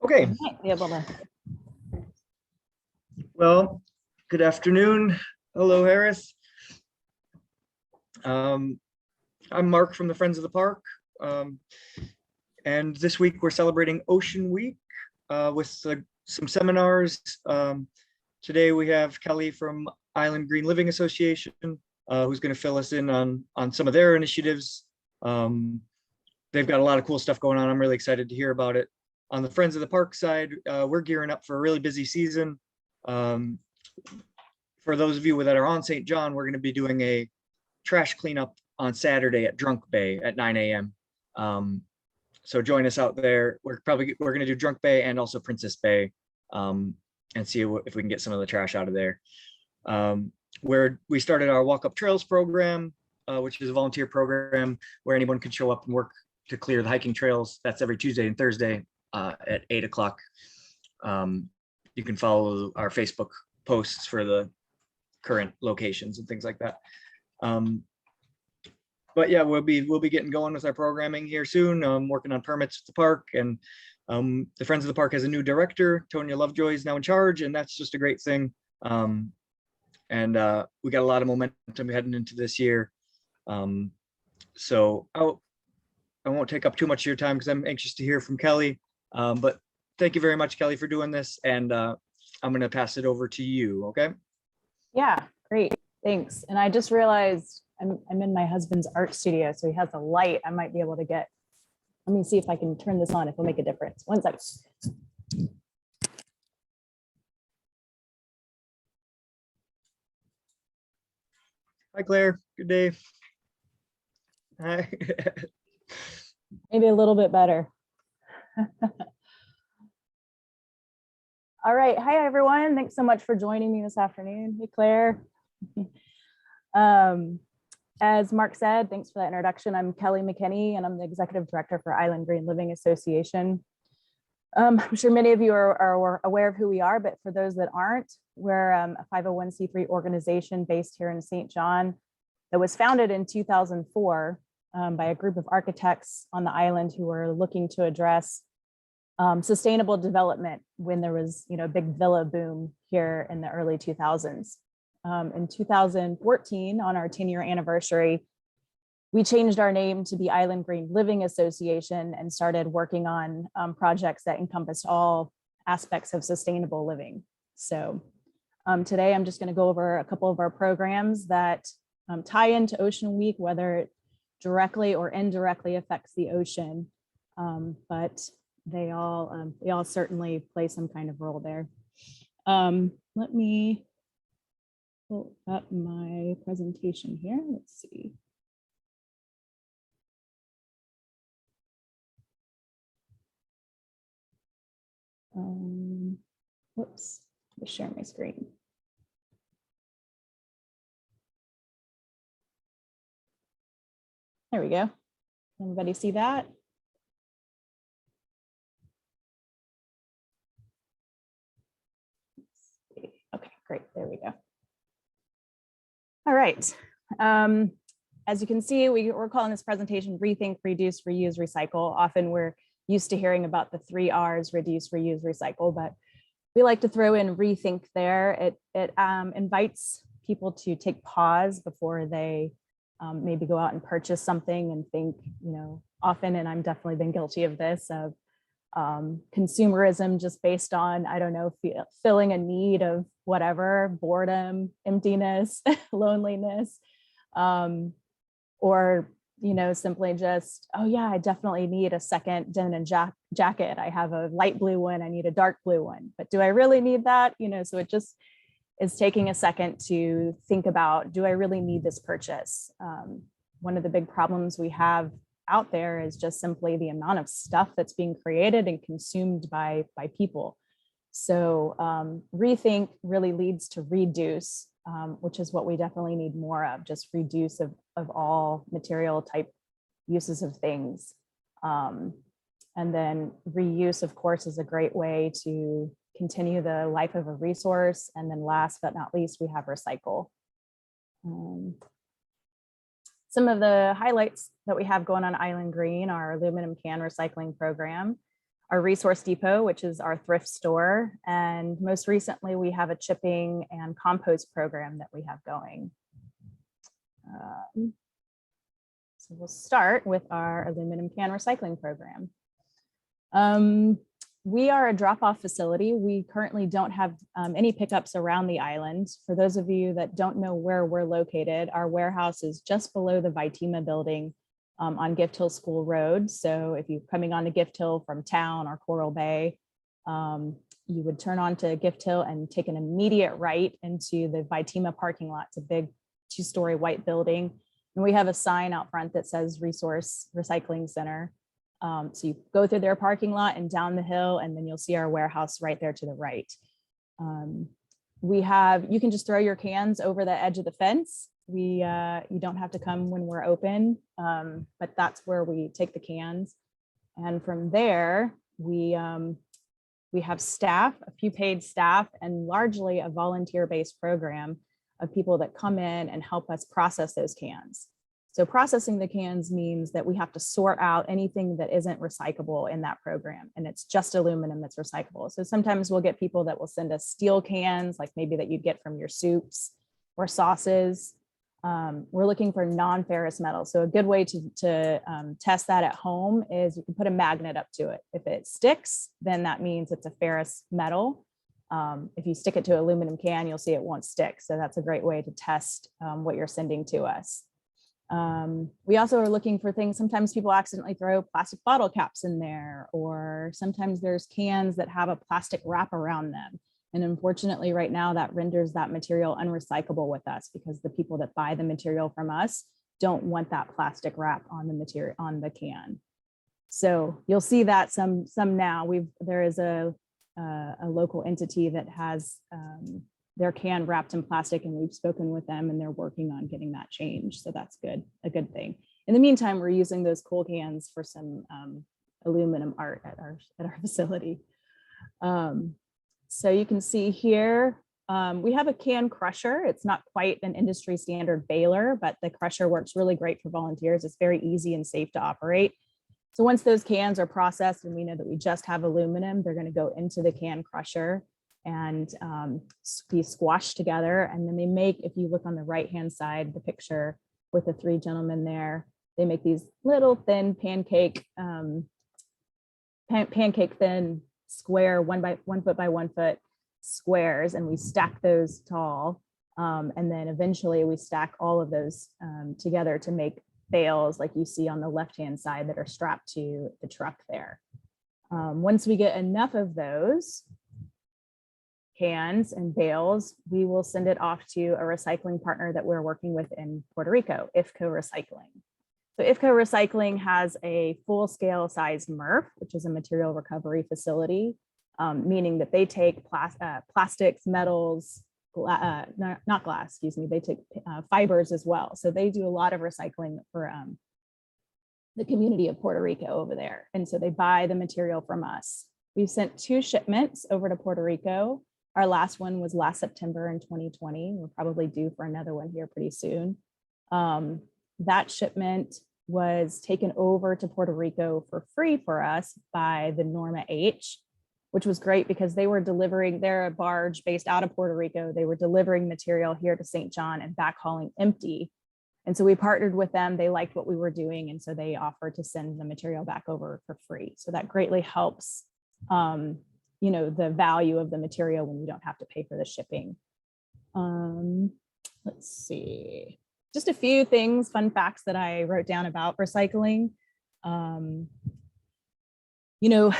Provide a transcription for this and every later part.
Okay. Might be able to. Well, good afternoon. Hello, Harris. I'm Mark from the Friends of the Park. And this week we're celebrating Ocean Week with some seminars. Today we have Kelly from Island Green Living Association, who's going to fill us in on some of their initiatives. They've got a lot of cool stuff going on. I'm really excited to hear about it. On the Friends of the Park side, we're gearing up for a really busy season. For those of you that are on St. John, we're going to be doing a trash cleanup on Saturday at Drunk Bay at 9 a.m. So join us out there. We're going to do Drunk Bay and also Princess Bay, and see if we can get some of the trash out of there. Where we started our Walk Up Trails program, which is a volunteer program where anyone can show up and work to clear the hiking trails. That's every Tuesday and Thursday at 8 o'clock. You can follow our Facebook posts for the current locations and things like that. But yeah, we'll be getting going with our programming here soon. Working on permits at the park, and the Friends of the Park has a new director. Tonya Lovejoy is now in charge, and that's just a great thing. And we got a lot of momentum heading into this year. So I won't take up too much of your time because I'm anxious to hear from Kelly. But thank you very much, Kelly, for doing this. And I'm going to pass it over to you. Okay. Yeah, great. Thanks. And I just realized I'm in my husband's art studio, so he has a light. I might be able to get, let me see if I can turn this on, if it'll make a difference. One sec. Hi, Claire. Good day. Hi. Maybe a little bit better. All right. Hi, everyone. Thanks so much for joining me this afternoon. Hey, Claire. As Mark said, thanks for that introduction. I'm Kelly McKinney, and I'm the Executive Director for Island Green Living Association. I'm sure many of you are aware of who we are, but for those that aren't, we're a 501c3 organization based here in St. John that was founded in 2004 by a group of architects on the island who were looking to address sustainable development when there was, a big villa boom here in the early 2000s. In 2014, on our 10-year anniversary, we changed our name to the Island Green Living Association and started working on projects that encompassed all aspects of sustainable living. So today I'm just going to go over a couple of our programs that tie into Ocean Week, whether it directly or indirectly affects the ocean, but they all certainly play some kind of role there. Let me pull up my presentation here. Let's see. Whoops, let me share my screen. There we go. Everybody see that? Okay, great. There we go. All right. As you can see, we're calling this presentation Rethink, Reduce, Reuse, Recycle. Often we're used to hearing about the 3 R's, reduce, reuse, recycle, but we like to throw in rethink there. It invites people to take pause before they maybe go out and purchase something and think, often, and I'm definitely been guilty of this, of consumerism just based on, I don't know, filling a need of whatever, boredom, emptiness, loneliness, or, simply just, oh yeah, I definitely need a second denim jacket. I have a light blue one, I need a dark blue one, but do I really need that? So it just is taking a second to think about, do I really need this purchase? One of the big problems we have out there is just simply the amount of stuff that's being created and consumed by people. So rethink really leads to reduce, which is what we definitely need more of, just reduce of all material type uses of things. And then reuse, of course, is a great way to continue the life of a resource. And then last but not least, we have recycle. Some of the highlights that we have going on Island Green are our aluminum can recycling program, our resource depot, which is our thrift store. And most recently, we have a chipping and compost program that we have going. So we'll start with our aluminum can recycling program. We are a drop-off facility. We currently don't have any pickups around the island. For those of you that don't know where we're located, our warehouse is just below the Vitima building on Gift Hill School Road. So if you're coming onto Gift Hill from town or Coral Bay, you would turn onto Gift Hill and take an immediate right into the Vitima parking lot. It's a big 2-story white building. And we have a sign out front that says Resource Recycling Center. So you go through their parking lot and down the hill, and then you'll see our warehouse right there to the right. You can just throw your cans over the edge of the fence. You don't have to come when we're open, but that's where we take the cans. And from there, we have staff, a few paid staff, and largely a volunteer-based program of people that come in and help us process those cans. So processing the cans means that we have to sort out anything that isn't recyclable in that program. And it's just aluminum that's recyclable. So sometimes we'll get people that will send us steel cans, like maybe that you'd get from your soups or sauces. We're looking for non-ferrous metal. So a good way to test that at home is you can put a magnet up to it. If it sticks, then that means it's a ferrous metal. If you stick it to an aluminum can, you'll see it won't stick. So that's a great way to test what you're sending to us. We also are looking for things. Sometimes people accidentally throw plastic bottle caps in there, or sometimes there's cans that have a plastic wrap around them. And unfortunately, right now that renders that material unrecyclable with us, because the people that buy the material from us don't want that plastic wrap on the material on the can. So you'll see that some now. There is a local entity that has their can wrapped in plastic, and we've spoken with them and they're working on getting that changed. So that's good, a good thing. In the meantime, we're using those cool cans for some aluminum art at our facility. So you can see here, we have a can crusher. It's not quite an industry standard baler, but the crusher works really great for volunteers. It's very easy and safe to operate. So once those cans are processed and we know that we just have aluminum, they're going to go into the can crusher and be squashed together. And then they make, if you look on the right-hand side, the picture with the 3 gentlemen there, they make these little thin pancake thin square 1 foot by 1 foot squares, and we stack those tall. And then eventually we stack all of those together to make bales like you see on the left-hand side that are strapped to the truck there. Once we get enough of those cans and bales, we will send it off to a recycling partner that we're working with in Puerto Rico, Ifco Recycling. So Ifco Recycling has a full-scale size MRF, which is a material recovery facility, meaning that they take plastics, metals, not glass, excuse me, they take fibers as well. So they do a lot of recycling for the community of Puerto Rico over there. And so they buy the material from us. We've sent 2 shipments over to Puerto Rico. Our last one was last September in 2020. We're probably due for another one here pretty soon. That shipment was taken over to Puerto Rico for free for us by the Norma H, which was great because they were delivering, they're a barge based out of Puerto Rico. They were delivering material here to St. John and backhauling empty. And so we partnered with them. They liked what we were doing. And so they offered to send the material back over for free. So that greatly helps, you know, the value of the material when you don't have to pay for the shipping. Let's see, just a few things, fun facts that I wrote down about recycling. You know,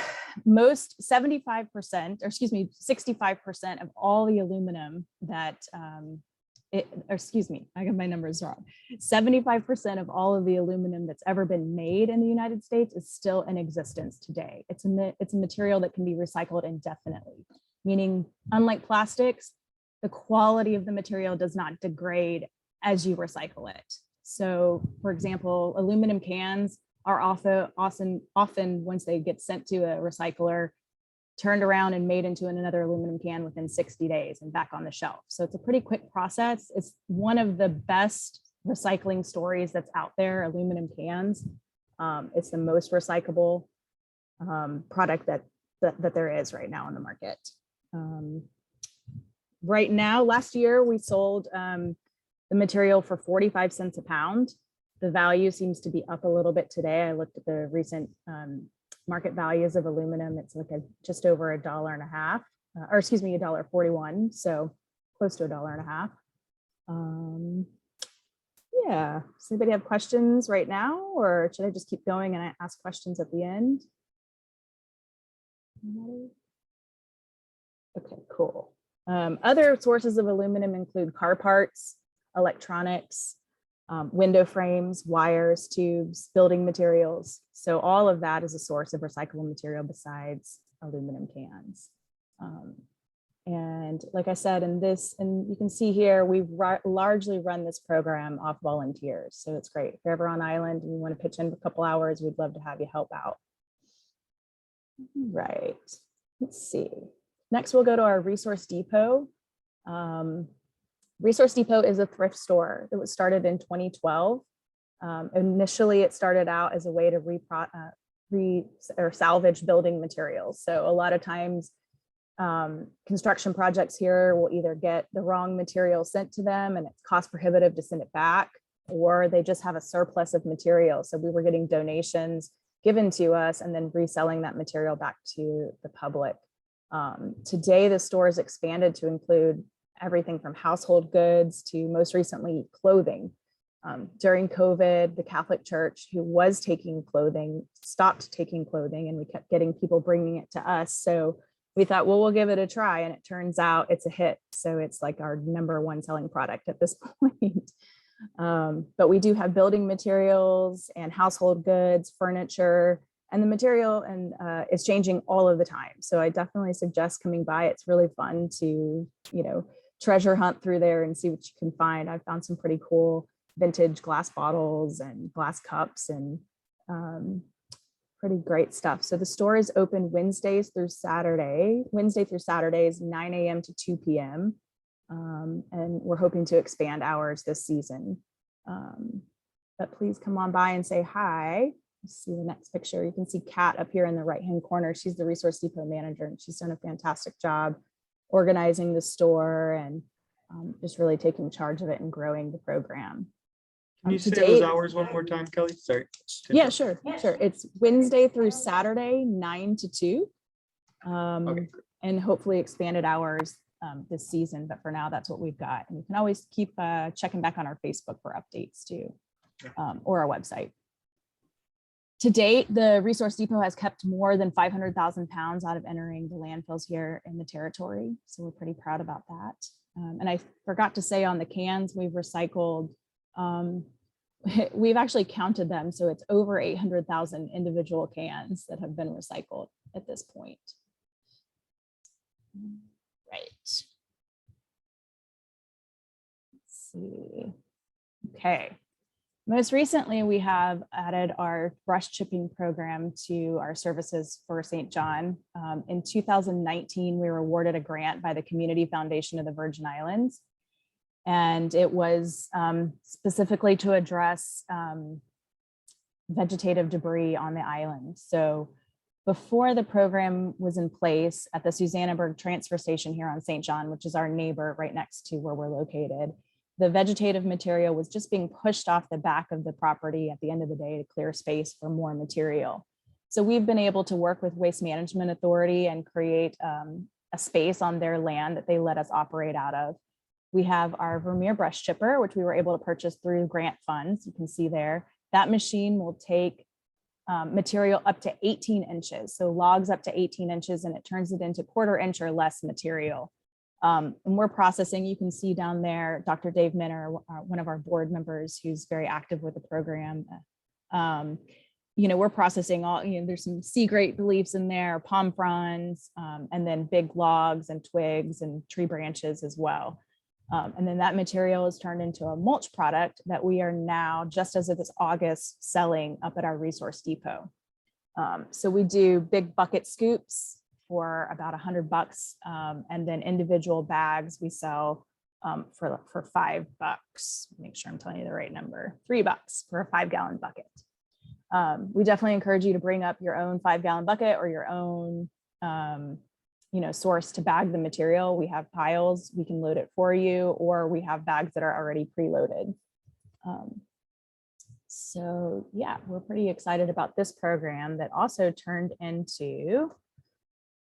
most 75%, or excuse me, 65% of all the aluminum that, excuse me, I got my numbers wrong. 75% of all of the aluminum that's ever been made in the United States is still in existence today. It's a material that can be recycled indefinitely, meaning unlike plastics, the quality of the material does not degrade as you recycle it. So for example, aluminum cans are often once they get sent to a recycler, turned around and made into another aluminum can within 60 days and back on the shelf. So it's a pretty quick process. It's one of the best recycling stories that's out there, aluminum cans. It's the most recyclable product that there is right now on the market. Right now, last year we sold the material for 45 cents a pound. The value seems to be up a little bit today. I looked at the recent market values of aluminum. It's like just over $1.50, or excuse me, $1.41. So close to $1.50. Yeah, does anybody have questions right now, or should I just keep going and I ask questions at the end? Okay, cool. Other sources of aluminum include car parts, electronics, window frames, wires, tubes, building materials. So all of that is a source of recyclable material besides aluminum cans. And like I said, and you can see here, we've largely run this program off volunteers. So it's great. If you're ever on island and you want to pitch in for a couple hours, we'd love to have you help out. Right. Let's see. Next, we'll go to our resource depot. Resource Depot is a thrift store that was started in 2012. Initially, it started out as a way to salvage building materials. So a lot of times, construction projects here will either get the wrong material sent to them and it's cost prohibitive to send it back, or they just have a surplus of material. So we were getting donations given to us and then reselling that material back to the public. Today, the store is expanded to include everything from household goods to most recently clothing. During COVID, the Catholic Church, who was taking clothing, stopped taking clothing, and we kept getting people bringing it to us. So we thought, well, we'll give it a try. And it turns out it's a hit. So it's like our #1 selling product at this point. But we do have building materials and household goods, furniture, and the material is changing all of the time. So I definitely suggest coming by. It's really fun to, treasure hunt through there and see what you can find. I've found some pretty cool vintage glass bottles and glass cups and pretty great stuff. So the store is open Wednesday through Saturdays, 9 a.m. to 2 p.m. And we're hoping to expand hours this season. But please come on by and say hi. Let's see the next picture. You can see Kat up here in the right-hand corner. She's the Resource Depot manager, and she's done a fantastic job organizing the store and just really taking charge of it and growing the program. Can you say those hours one more time, Kelly? Sorry. Yeah, sure. It's Wednesday through Saturday, 9 to 2. Okay. And hopefully expanded hours this season. But for now, that's what we've got. And you can always keep checking back on our Facebook for updates too, or our website. To date, the Resource Depot has kept more than 500,000 pounds out of entering the landfills here in the territory. So we're pretty proud about that. And I forgot to say on the cans, we've recycled, we've actually counted them. So it's over 800,000 individual cans that have been recycled at this point. Right. Let's see. Okay. Most recently, we have added our brush chipping program to our services for St. John. In 2019, we were awarded a grant by the Community Foundation of the Virgin Islands. And it was specifically to address vegetative debris on the island. So before the program was in place at the Susannaburg transfer station here on St. John, which is our neighbor right next to where we're located, the vegetative material was just being pushed off the back of the property at the end of the day to clear space for more material. So we've been able to work with Waste Management Authority and create a space on their land that they let us operate out of. We have our Vermeer brush chipper, which we were able to purchase through grant funds. You can see there, that machine will take material up to 18 inches. So logs up to 18 inches, and it turns it into 1/4 inch or less material. And we're processing, you can see down there, Dr. Dave Minner, one of our board members who's very active with the program. We're processing all, there's some sea grape leaves in there, palm fronds, and then big logs and twigs and tree branches as well. And then that material is turned into a mulch product that we are now, just as of this August, selling up at our Resource Depot. So we do big bucket scoops for about $100, and then individual bags we sell for $5. Make sure I'm telling you the right number. $3 for a 5-gallon bucket. We definitely encourage you to bring up your own 5-gallon bucket or your own source to bag the material. We have piles, we can load it for you, or we have bags that are already preloaded. So yeah, we're pretty excited about this program that also turned into, you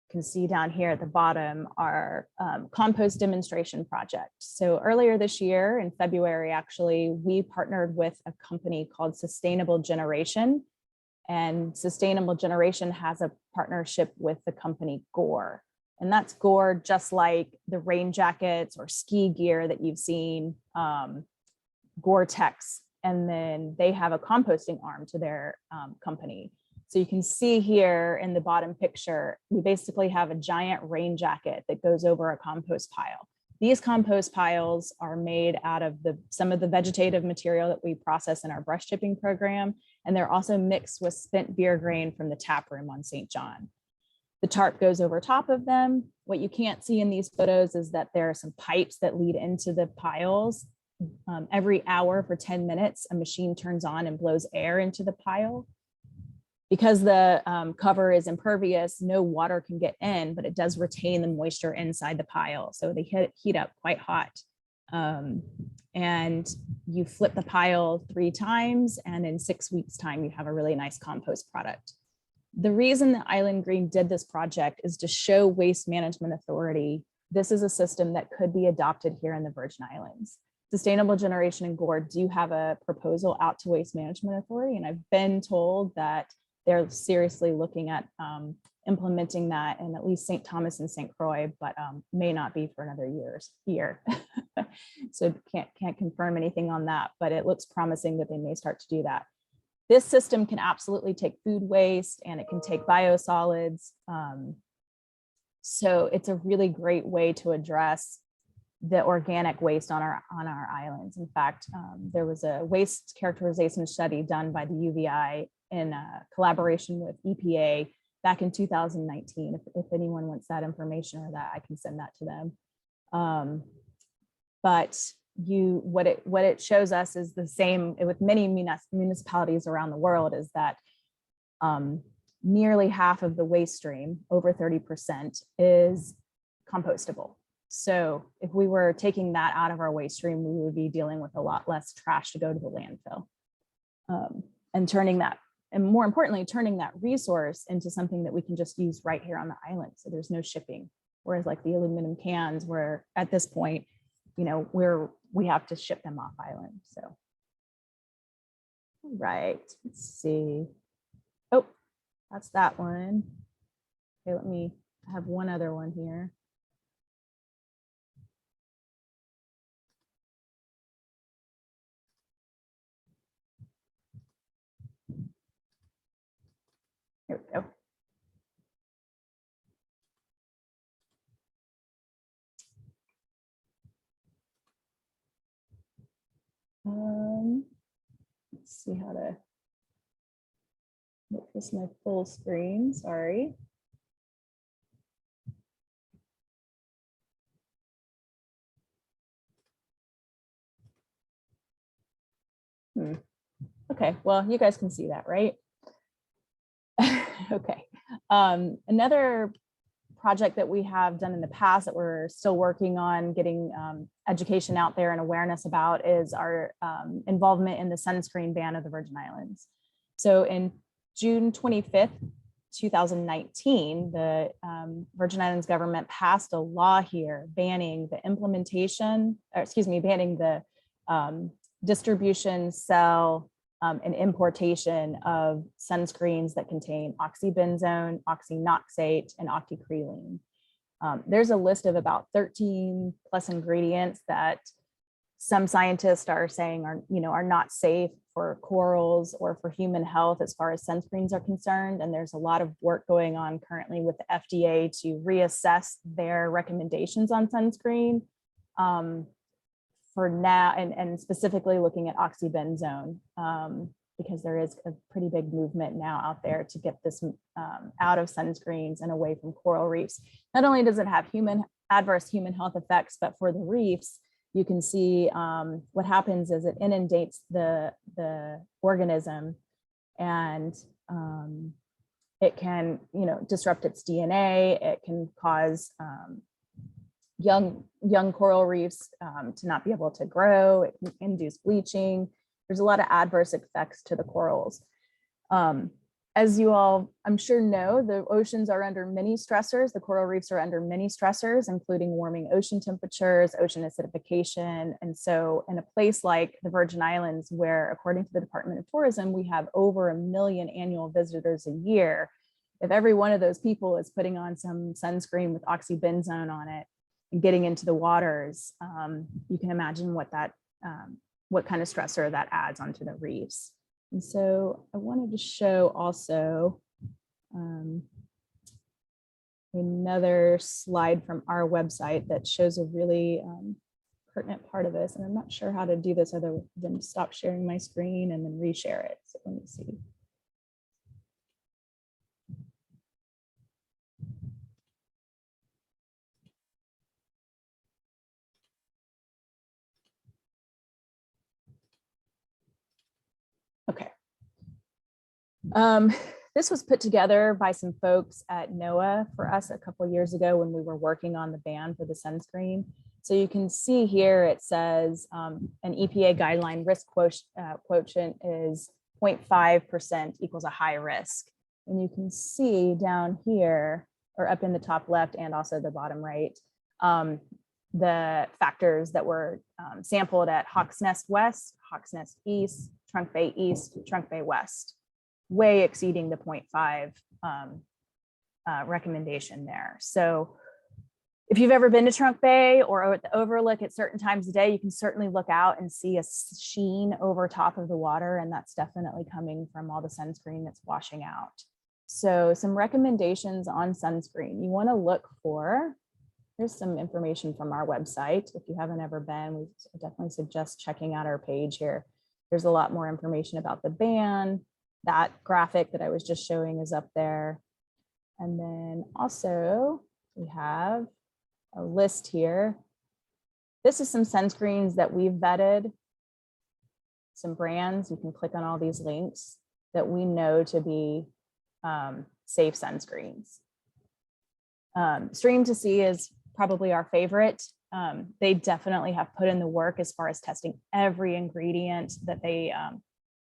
can see down here at the bottom, our Compost Demonstration project. So earlier this year in February, actually, we partnered with a company called Sustainable Generation, and Sustainable Generation has a partnership with the company Gore. And that's Gore, just like the rain jackets or ski gear that you've seen, Gore-Tex. And then they have a composting arm to their company. So you can see here in the bottom picture, we basically have a giant rain jacket that goes over a compost pile. These compost piles are made out of some of the vegetative material that we process in our brush chipping program. And they're also mixed with spent beer grain from the tap room on St. John. The tarp goes over top of them. What you can't see in these photos is that there are some pipes that lead into the piles. Every hour for 10 minutes, a machine turns on and blows air into the pile. Because the cover is impervious, no water can get in, but it does retain the moisture inside the pile. So they heat up quite hot. And you flip the pile 3 times, and in 6 weeks' time, you have a really nice compost product. The reason that Island Green did this project is to show Waste Management Authority this is a system that could be adopted here in the Virgin Islands. Sustainable Generation and Gore do have a proposal out to Waste Management Authority, and I've been told that they're seriously looking at implementing that in at least St. Thomas and St. Croix, but may not be for another year. So can't confirm anything on that, but it looks promising that they may start to do that. This system can absolutely take food waste, and it can take biosolids. So it's a really great way to address the organic waste on our islands. In fact, there was a waste characterization study done by the UVI in collaboration with EPA back in 2019. If anyone wants that information or that, I can send that to them. But what it shows us is the same with many municipalities around the world, is that nearly half of the waste stream, over 30%, is compostable. So if we were taking that out of our waste stream, we would be dealing with a lot less trash to go to the landfill. And turning that, and more importantly, turning that resource into something that we can just use right here on the island. So there's no shipping. Whereas like the aluminum cans, where at this point, we have to ship them off island. So, right, let's see. Oh, that's that one. Okay, I have one other one here. Here we go. Let's see how to make this my full screen, sorry. Okay, well, you guys can see that, right? Okay. Another project that we have done in the past that we're still working on getting education out there and awareness about is our involvement in the Sunscreen Ban of the Virgin Islands. So in June 25th, 2019, the Virgin Islands government passed a law here banning the banning the distribution, sale, and importation of sunscreens that contain oxybenzone, oxynoxate, and octocrylene. There's a list of about 13 plus ingredients that some scientists are saying are not safe for corals or for human health as far as sunscreens are concerned. And there's a lot of work going on currently with the FDA to reassess their recommendations on sunscreen. For now, and specifically looking at oxybenzone, because there is a pretty big movement now out there to get this out of sunscreens and away from coral reefs. Not only does it have adverse human health effects, but for the reefs, you can see what happens is it inundates the organism, and it can, disrupt its DNA. It can cause young coral reefs to not be able to grow. It can induce bleaching. There's a lot of adverse effects to the corals. As you all, I'm sure know, the oceans are under many stressors. The coral reefs are under many stressors, including warming ocean temperatures, ocean acidification. And so in a place like the Virgin Islands, where according to the Department of Tourism, we have over 1 million annual visitors a year, if every one of those people is putting on some sunscreen with oxybenzone on it and getting into the waters, you can imagine what kind of stressor that adds onto the reefs. And so I wanted to show also another slide from our website that shows a really pertinent part of this. And I'm not sure how to do this other than stop sharing my screen and then reshare it. So let me see. Okay. This was put together by some folks at NOAA for us a couple of years ago when we were working on the ban for the sunscreen. So you can see here it says an EPA guideline risk quotient is 0.5% equals a high risk. And you can see down here, or up in the top left and also the bottom right, the factors that were sampled at Hawks Nest West, Hawks Nest East, Trunk Bay East, Trunk Bay West, way exceeding the 0.5 recommendation there. So if you've ever been to Trunk Bay or at the overlook at certain times of day, you can certainly look out and see a sheen over top of the water, and that's definitely coming from all the sunscreen that's washing out. So some recommendations on sunscreen. You want to look for, here's some information from our website. If you haven't ever been, we definitely suggest checking out our page here. There's a lot more information about the ban. That graphic that I was just showing is up there. And then also we have a list here. This is some sunscreens that we've vetted, some brands. You can click on all these links that we know to be safe sunscreens. StreamtoC is probably our favorite. They definitely have put in the work as far as testing every ingredient that they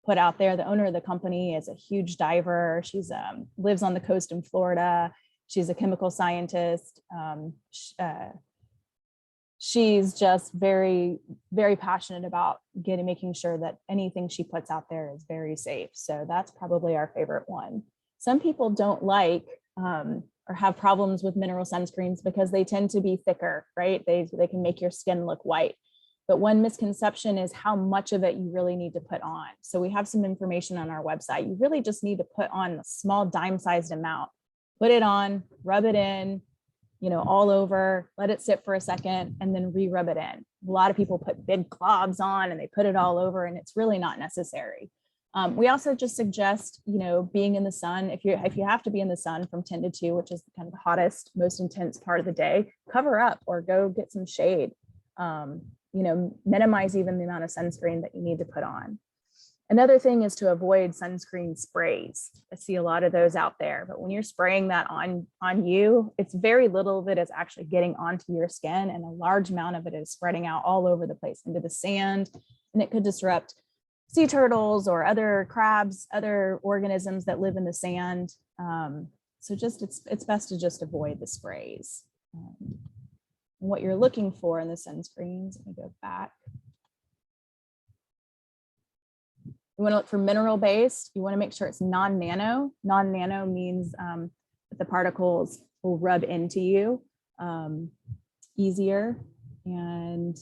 put out there. The owner of the company is a huge diver. She's lives on the coast in Florida. She's a chemical scientist. She's just very, very passionate about making sure that anything she puts out there is very safe. So that's probably our favorite one. Some people don't like or have problems with mineral sunscreens because they tend to be thicker, right? They can make your skin look white. But one misconception is how much of it you really need to put on. So we have some information on our website. You really just need to put on a small dime-sized amount. Put it on, rub it in, all over, let it sit for a second, and then re-rub it in. A lot of people put big globs on and they put it all over, and it's really not necessary. We also just suggest, being in the sun. If you have to be in the sun from 10 to 2, which is kind of the hottest, most intense part of the day, cover up or go get some shade. Minimize even the amount of sunscreen that you need to put on. Another thing is to avoid sunscreen sprays. I see a lot of those out there, but when you're spraying that on you, it's very little of it is actually getting onto your skin, and a large amount of it is spreading out all over the place into the sand, and it could disrupt sea turtles or other crabs, other organisms that live in the sand. So it's best to just avoid the sprays. What you're looking for in the sunscreens, let me go back. You want to look for mineral based. You want to make sure it's non-nano. Non-nano means that the particles will rub into you easier. And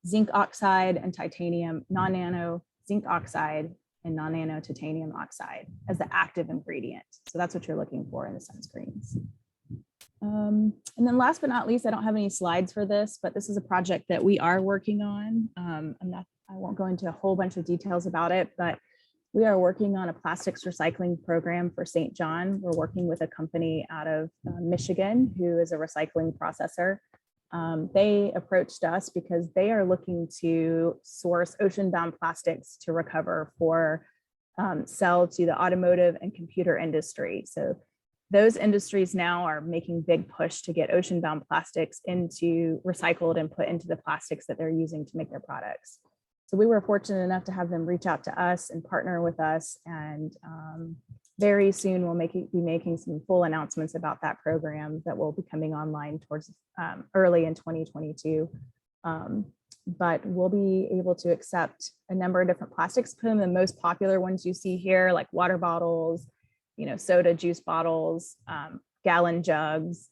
zinc oxide and titanium, non-nano zinc oxide and non-nano titanium oxide as the active ingredient. So that's what you're looking for in the sunscreens. And then last but not least, I don't have any slides for this, but this is a project that we are working on. I won't go into a whole bunch of details about it, but we are working on a plastics recycling program for St. John. We're working with a company out of Michigan who is a recycling processor. They approached us because they are looking to source ocean-bound plastics to recover for sell to the automotive and computer industry. So those industries now are making big push to get ocean-bound plastics into recycled and put into the plastics that they're using to make their products. So we were fortunate enough to have them reach out to us and partner with us. And very soon we'll be making some full announcements about that program that will be coming online towards early in 2022. But we'll be able to accept a number of different plastics. The most popular ones you see here, like water bottles, soda, juice bottles, gallon jugs,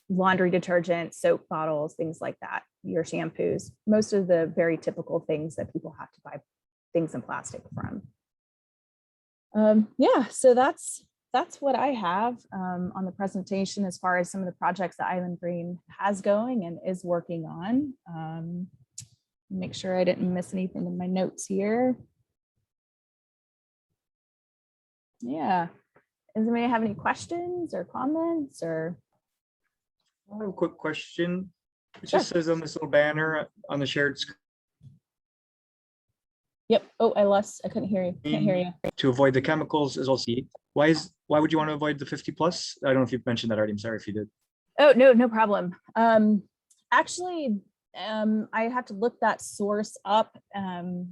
laundry detergent, soap bottles, things like that, your shampoos, most of the very typical things that people have to buy things in plastic from. Yeah, so that's what I have on the presentation as far as some of the projects that Island Green has going and is working on. Make sure I didn't miss anything in my notes here. Yeah, does anybody have any questions or comments or? I have a quick question. It Sure. just says on this little banner on the shared screen Yep. Oh, I couldn't hear you. Can't hear you. to avoid the chemicals is also why would you want to avoid the 50 plus? I don't know if you've mentioned that already. I'm sorry if you did. Oh, no problem. Actually, I have to look that source up,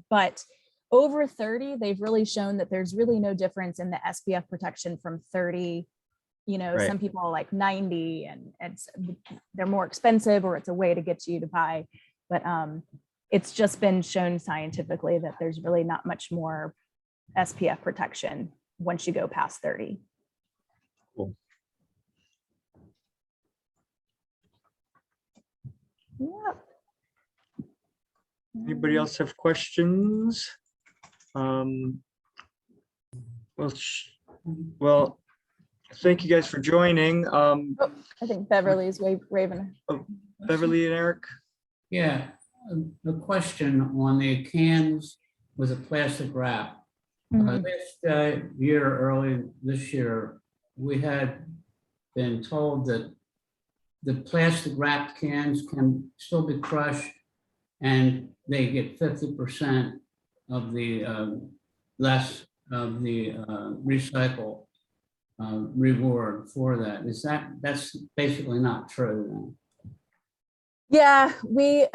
but over 30, they've really shown that there's really no difference in the SPF protection from 30. Right. Some people are like 90 and they're more expensive, or it's a way to get you to buy. But it's just been shown scientifically that there's really not much more SPF protection once you go past 30. Cool. Yeah. Anybody else have questions? Well, thank you guys for joining. Oh, I think Beverly's waving. Beverly and Eric. Yeah, a question on the cans with a plastic wrap. Mhm. Last year, early this year, we had been told that the plastic wrapped cans can still be crushed and they get 50% of the less of the recycle reward for that. That's basically not true then? Yeah, we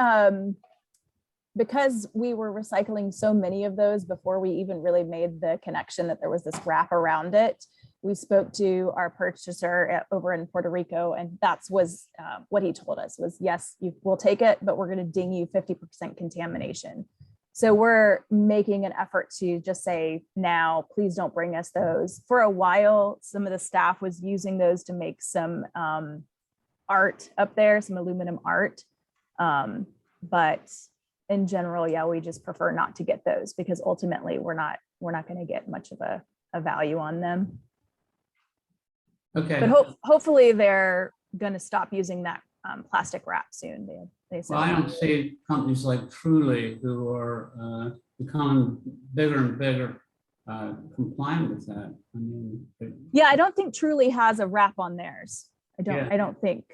because we were recycling so many of those before we even really made the connection that there was this wrap around it. We spoke to our purchaser over in Puerto Rico, and that's was what he told us was, yes, we'll take it, but we're going to ding you 50% contamination. So we're making an effort to just say now, please don't bring us those. For a while, some of the staff was using those to make some art up there, some aluminum art. But in general, yeah, we just prefer not to get those because ultimately we're not going to get much of a value on them. Okay. But hopefully they're going to stop using that plastic wrap soon. They said. Well, I don't see companies like Truly who are becoming bigger and bigger complying with that. I mean, yeah, I don't think Truly has a wrap on theirs. Yeah. I don't think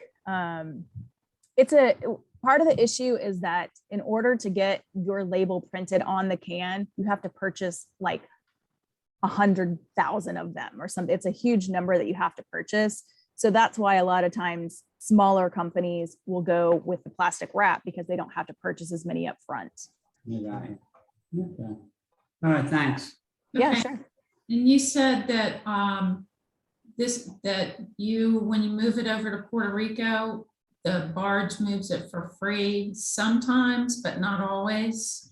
it's a part of the issue is that in order to get your label printed on the can, you have to purchase like 100,000 of them or something. It's a huge number that you have to purchase. So that's why a lot of times smaller companies will go with the plastic wrap because they don't have to purchase as many up front. right. Okay. All right, thanks. Yeah, Okay. sure. And you said that when you move it over to Puerto Rico, the barge moves it for free sometimes, but not always.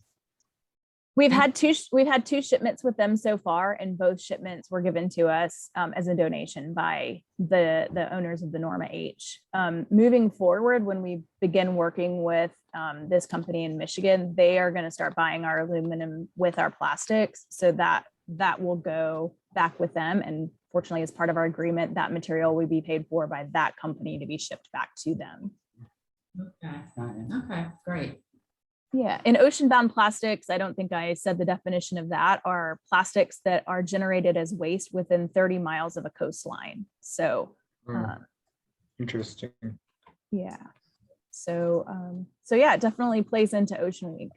We've had two shipments with them so far, and both shipments were given to us as a donation by the owners of the Norma H. Moving forward, when we begin working with this company in Michigan, they are going to start buying our aluminum with our plastics, so that will go back with them. And fortunately, as part of our agreement, that material will be paid for by that company to be shipped back to them. Okay. Okay, great. Yeah, in ocean-bound plastics, I don't think I said the definition of that, are plastics that are generated as waste within 30 miles of a coastline. So Interesting. Yeah. So, so yeah, it definitely plays into Ocean Week.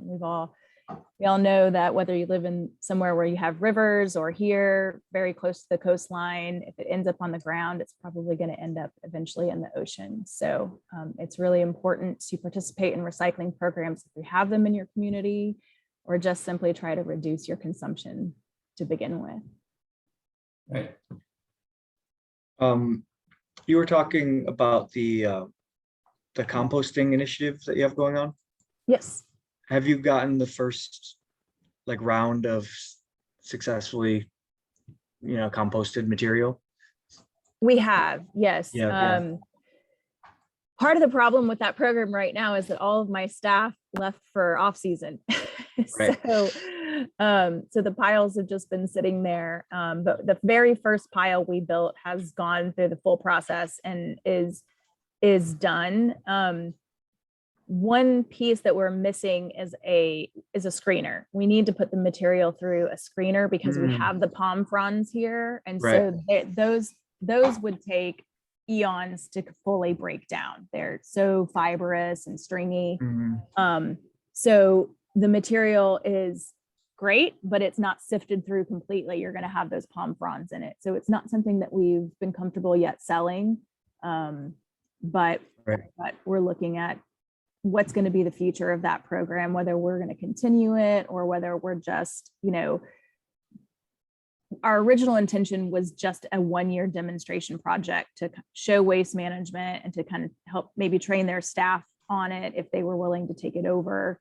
We all know that whether you live in somewhere where you have rivers or here very close to the coastline, if it ends up on the ground, it's probably going to end up eventually in the ocean. So it's really important to participate in recycling programs if you have them in your community, or just simply try to reduce your consumption to begin with. Right. You were talking about the composting initiative that you have going on. Yes. Have you gotten the first like round of successfully, composted material? We have, yes. Yeah. Part of the problem with that program right now is that all of my staff left for off season. Right. So the piles have just been sitting there. But the very first pile we built has gone through the full process and is done. One piece that we're missing is a screener. We need to put the material through a screener because we have the palm fronds here. And so those would take eons to fully break down. They're so fibrous and stringy. So the material is great, but it's not sifted through completely. You're going to have those palm fronds in it. So it's not something that we've been comfortable yet selling. But we're looking at what's going to be the future of that program, whether we're going to continue it or whether we're just, our original intention was just a 1-year demonstration project to show waste management and to kind of help maybe train their staff on it if they were willing to take it over.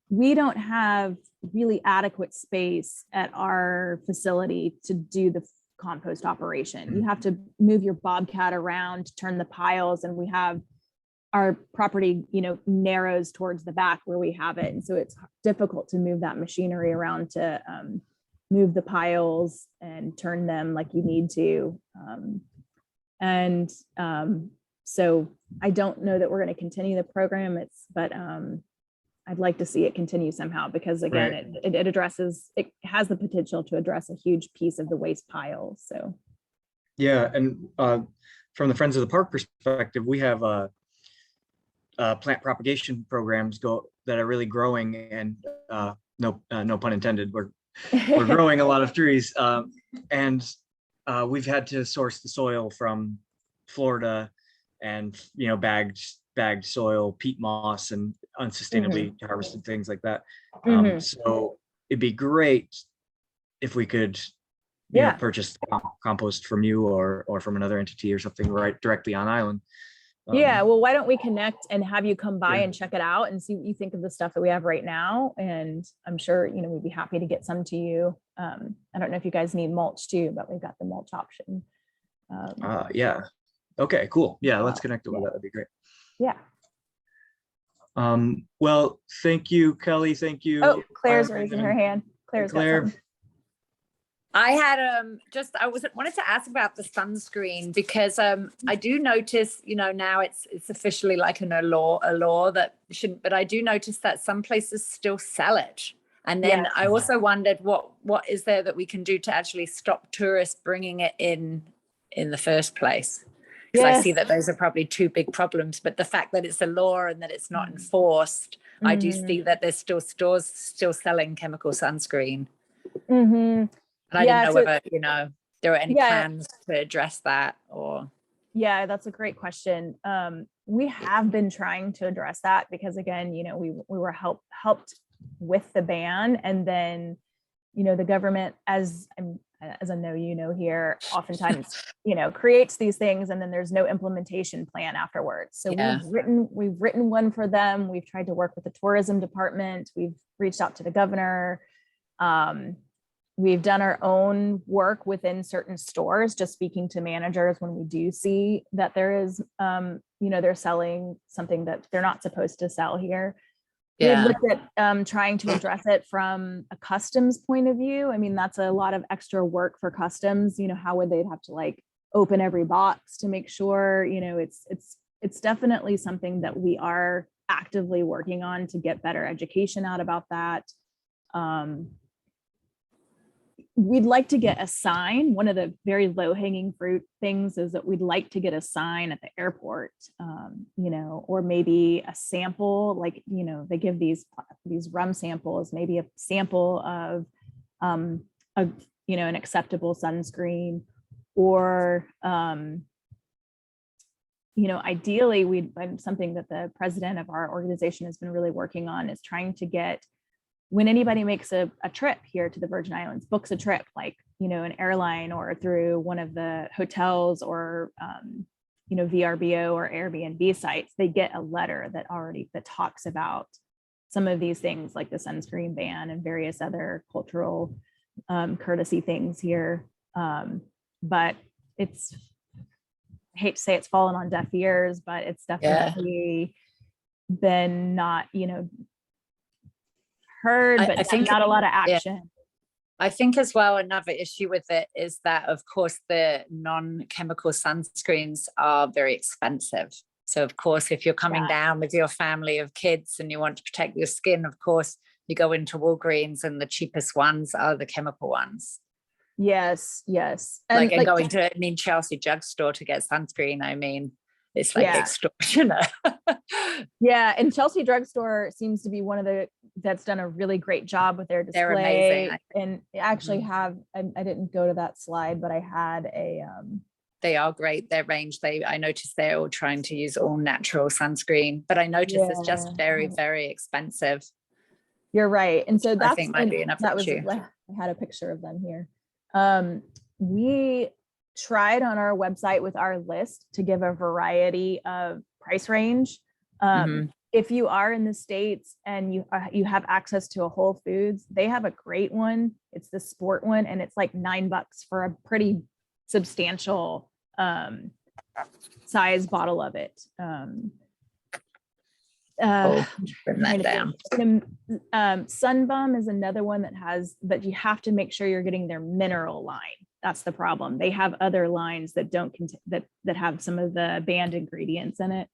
We don't have really adequate space at our facility to do the compost operation. You have to move your Bobcat around to turn the piles, and we have our property, narrows towards the back where we have it. And so it's difficult to move that machinery around to move the piles and turn them like you need to. So I don't know that we're going to continue the program. But I'd like to see it continue somehow, because again, it has the potential to address a huge piece of the waste pile. So. Yeah. And from the Friends of the Park perspective, we have plant propagation programs that are really growing, and no pun intended. We're growing a lot of trees, and we've had to source the soil from Florida, and bagged soil, peat moss, and unsustainably harvested things like that. So it'd be great if we could purchase compost from you or from another entity or something right directly on island. Well, why don't we connect and have you come by and check it out and see what you think of the stuff that we have right now? And I'm sure, we'd be happy to get some to you. I don't know if you guys need mulch too, but we've got the mulch option. Yeah. Okay, cool. Yeah, let's connect over that. That'd be great. Yeah. Well, thank you, Kelly. Thank you. Oh, Claire's raising her hand. Claire. I had wanted to ask about the sunscreen, because I do notice, now it's officially like a law that shouldn't, but I do notice that some places still sell it. And then I also wondered what is there that we can do to actually stop tourists bringing it in the first place? Because I see that those are probably two big problems, but the fact that it's a law and that it's not enforced, I do see that there's still stores still selling chemical sunscreen. And I didn't know whether, there were any plans to address that or. Yeah, that's a great question. We have been trying to address that because, again, we were helped with the ban, and then, the government, as I know, here, oftentimes, creates these things and then there's no implementation plan afterwards. So we've written one for them. We've tried to work with the tourism department. We've reached out to the governor. We've done our own work within certain stores, just speaking to managers when we do see that there is, they're selling something that they're not supposed to sell here. Yeah. We looked at trying to address it from a customs point of view. I mean, that's a lot of extra work for customs. How would they have to open every box to make sure, it's definitely something that we are actively working on to get better education out about that. we'd like to get a sign. One of the very low hanging fruit things is that we'd like to get a sign at the airport, you know, or maybe a sample, like, you know, they give these rum samples, maybe a sample of, you know, an acceptable sunscreen, or, you know, ideally something that the president of our organization has been really working on is trying to get, when anybody makes a trip here to the Virgin Islands, books a trip, like, you know, an airline or through one of the hotels or, you know, VRBO or Airbnb sites, they get a letter that talks about some of these things like the sunscreen ban and various other cultural courtesy things here. But it's, I hate to say it's fallen on deaf ears, but it's definitely been not, you know, heard, but I think not a lot of action. I think as well, another issue with it is that, of course, the non-chemical sunscreens are very expensive. So, of course, if you're coming down with your family of kids and you want to protect your skin, of course, you go into Walgreens and the cheapest ones are the chemical ones. Yes, yes. And like going to, Chelsea Jug Store to get sunscreen, I mean, it's like extortionate. Yeah, and Chelsea Drugstore seems to be one of that's done a really great job with their display. They're amazing. And actually have, I didn't go to that slide, but I had a they are great, their range. I noticed they're all trying to use all natural sunscreen, but I noticed it's just very, very expensive. You're right. And so that's, I think might be another issue. I had a picture of them here. We tried on our website with our list to give a variety of price range. If you are in the States and you have access to a Whole Foods, they have a great one. It's the sport one, and it's like $9 for a pretty substantial size bottle of it. Bring that down. Sunbum is another one that you have to make sure you're getting their mineral line. That's the problem. They have other lines that don't that have some of the banned ingredients in it,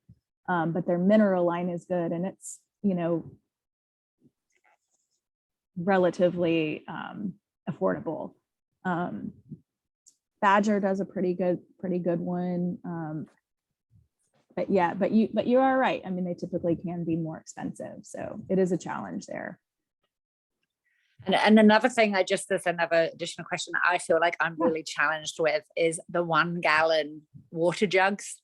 but their mineral line is good, and it's, you know, relatively affordable. Badger does a pretty good one. But yeah, but you are right. I mean, they typically can be more expensive, so it is a challenge there. And another thing, there's another additional question that I feel like I'm really challenged with is the 1 gallon water jugs.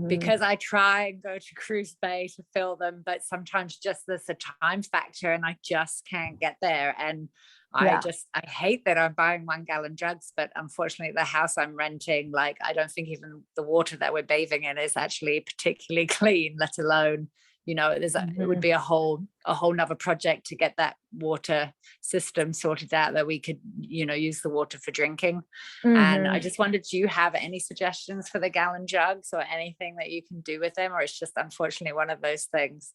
Because I try and go to Cruise Bay to fill them, but sometimes just there's a time factor and I just can't get there. And I hate that I'm buying 1 gallon jugs, but unfortunately the house I'm renting, like, I don't think even the water that we're bathing in is actually particularly clean, let alone, you know, it would be a whole nother project to get that water system sorted out that we could, you know, use the water for drinking. And I just wondered, do you have any suggestions for the gallon jugs or anything that you can do with them, or it's just unfortunately one of those things?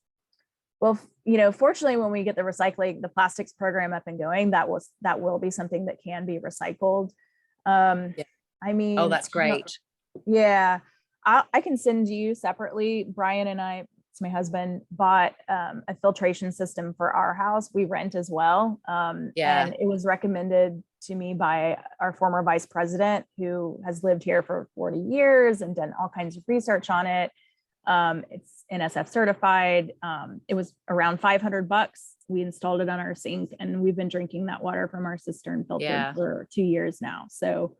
Well, you know, fortunately, when we get the plastics program up and going, that will be something that can be recycled. I mean, oh, that's great. Yeah, I can send you separately. Brian and I, it's my husband, bought a filtration system for our house. We rent as well. And it was recommended to me by our former vice president, who has lived here for 40 years and done all kinds of research on it. It's NSF certified. It was around $500. We installed it on our sink, and we've been drinking that water from our cistern filtered for 2 years now. So,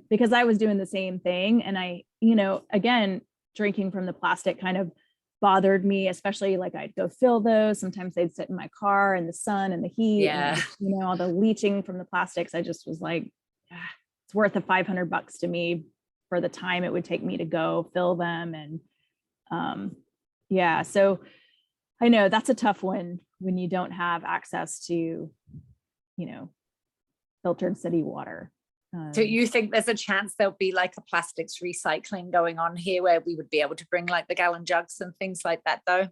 because I was doing the same thing, and I, you know, again, drinking from the plastic kind of bothered me, especially like I'd go fill those. Sometimes they'd sit in my car in the sun and the heat, and, you know, all the leaching from the plastics. I just was like, it's worth the $500 to me for the time it would take me to go fill them. And so I know that's a tough one when you don't have access to, you know, filtered city water. So you think there's a chance there'll be like a plastics recycling going on here where we would be able to bring like the gallon jugs and things like that though?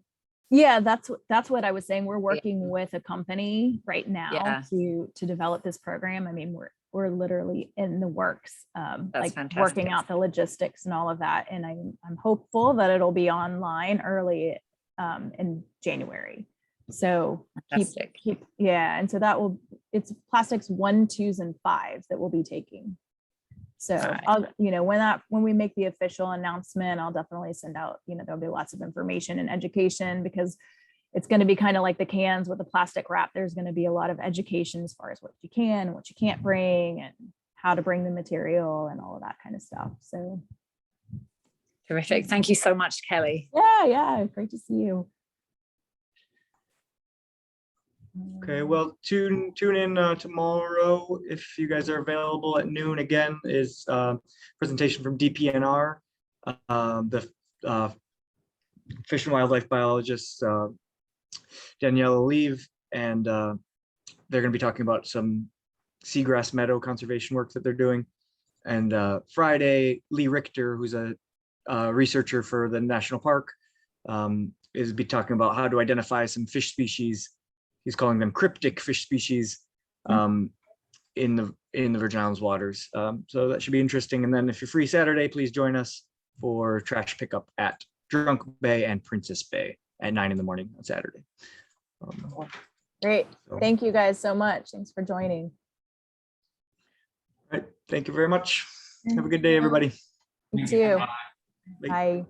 Yeah, that's what I was saying. We're working with a company right now to develop this program. I mean, we're literally in the works, like fantastic. Working out the logistics and all of that. And I'm hopeful that it'll be online early in January. So Fantastic. yeah. And so it's plastics 1, 2s, and 5s that we'll be taking. So Right. I'll, when we make the official announcement, I'll definitely send out, there'll be lots of information and education, because it's going to be kind of like the cans with the plastic wrap. There's going to be a lot of education as far as what you can, what you can't bring, and how to bring the material and all of that kind of stuff. So Terrific. Thank you so much, Kelly. yeah, great to see you. Okay, well, tune in tomorrow if you guys are available at noon. Again, is presentation from DPNR, the fish and wildlife biologist Daniela Olive, and they're going to be talking about some seagrass meadow conservation work that they're doing. And Friday, Lee Richter, who's a researcher for the national park, is be talking about how to identify some fish species. He's calling them cryptic fish species in the Virgin Islands waters. So that should be interesting. And then if you're free Saturday, please join us for trash pickup at Drunk Bay and Princess Bay at 9 in the morning on Saturday. Great. So- Thank you guys so much. Thanks for joining. All right, thank you very much. Have a good day, everybody. You too. Bye. Bye.